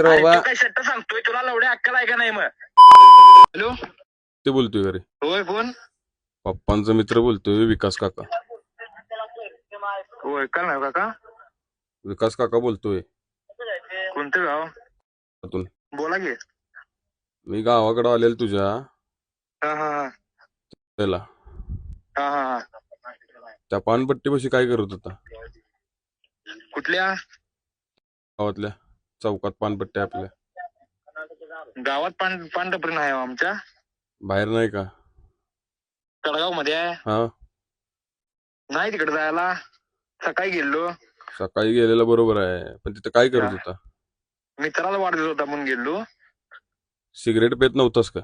बाबा काय शट्ट सांगतोय तुला लवड्या अक्कल आहे का नाही मग? हॅलो, ते बोलतोय घरी होय कोण? पप्पांचा मित्र बोलतोय विकास काका. होय का नाही काका? विकास काका बोलतोय. कोणतं गाव? आतून. बोला की. मी गावाकडे आलेलो तुझ्या हा हा हा त्याला हा हा त्या पानपट्टीपाशी काय करत होता? कुठल्या गावातल्या चौकात पानपट्टी आपल्या गावात? पानटपरी नाही हो आमच्या. बाहेर नाही का? कडगाव मध्ये आहे. हा, नाही तिकडे जायला. सकाळी गेलो. सकाळी गेलेला बरोबर आहे, पण तिथं काय करत होता? मित्राला वाढदिवस होता म्हणून गेलो. सिगरेट पेत नव्हतास का?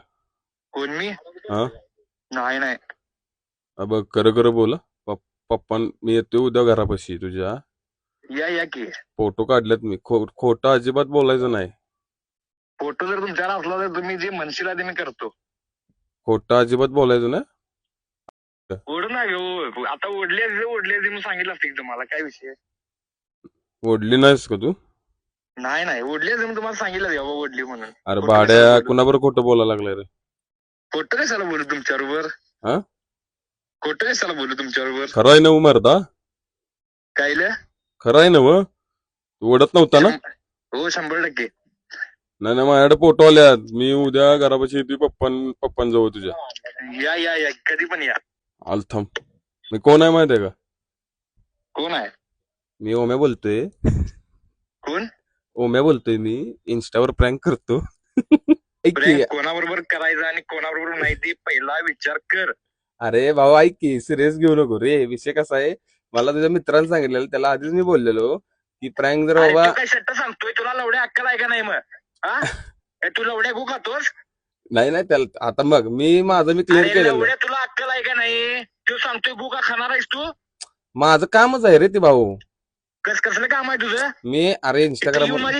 कोण मी? हा, नाही नाही. बघ खरं बोल. पप्पा मी येतोय उद्या घरापाशी तुझ्या. या की. फोटो काढलेत मी. खोटं अजिबात बोलायचं नाही. फोटो जर तुमच्याला असला तर तुम्ही जे म्हणशील ते मी करतो. खोटं अजिबात बोलायचं ना. ओढ नाही हो, आता ओढले मी सांगितलं असतं की तुम्हाला. काय विषय? ओढली नाहीस का तू? नाही ओढले मी तुम्हाला सांगितलं ओढली म्हणून. अरे भाड्या, कुणाबरोबर खोटं बोलायला लागलाय रे? खोटं कशाला बोलू तुमच्याबरोबर? हा, खोटं कशाला बोलू तुमच्याबरोबर? खरं आहे ना उमरदा? कायलं? खरं आहे ना? तू ओढत नव्हता ना? हो 100%. नाही माझ्याकडे फोटो आल्यात. मी उद्या घरापाशी येतोय पप्पांजवळ तुझ्या. या कधी पण या. आलथम. मी कोण आहे माहितीये का? कोण आहे? मी ओम्या बोलतोय. कोण? ओम्या बोलतोय मी. इंस्टावर प्रँक करतो. ऐक की. कोणाबरोबर करायचं आणि कोणाबरोबर नाही ते पहिला विचार कर. अरे भाऊ ऐक की, सिरियस घेऊ नको रे. विषय कसा आहे, मला तुझ्या मित्राला सांगितलेलं, त्याला आधीच मी बोललेलो की प्रँक जर बाबा. काय शट्ट सांगतोय तुला लवड्या अक्कल आहे का नाही मग? हा, तू लवड्या गु खातोस? नाही त्याला आता मग माझं मी क्लिअर केलेलं. लवड्या तुला अक्कल आहे का नाही? तू सांगतोय गु का खाणार आहेस तू? माझं कामच आहे रे ते भाऊ. कसलं काम आहे तुझं? मी अरे इंस्टाग्राम माझी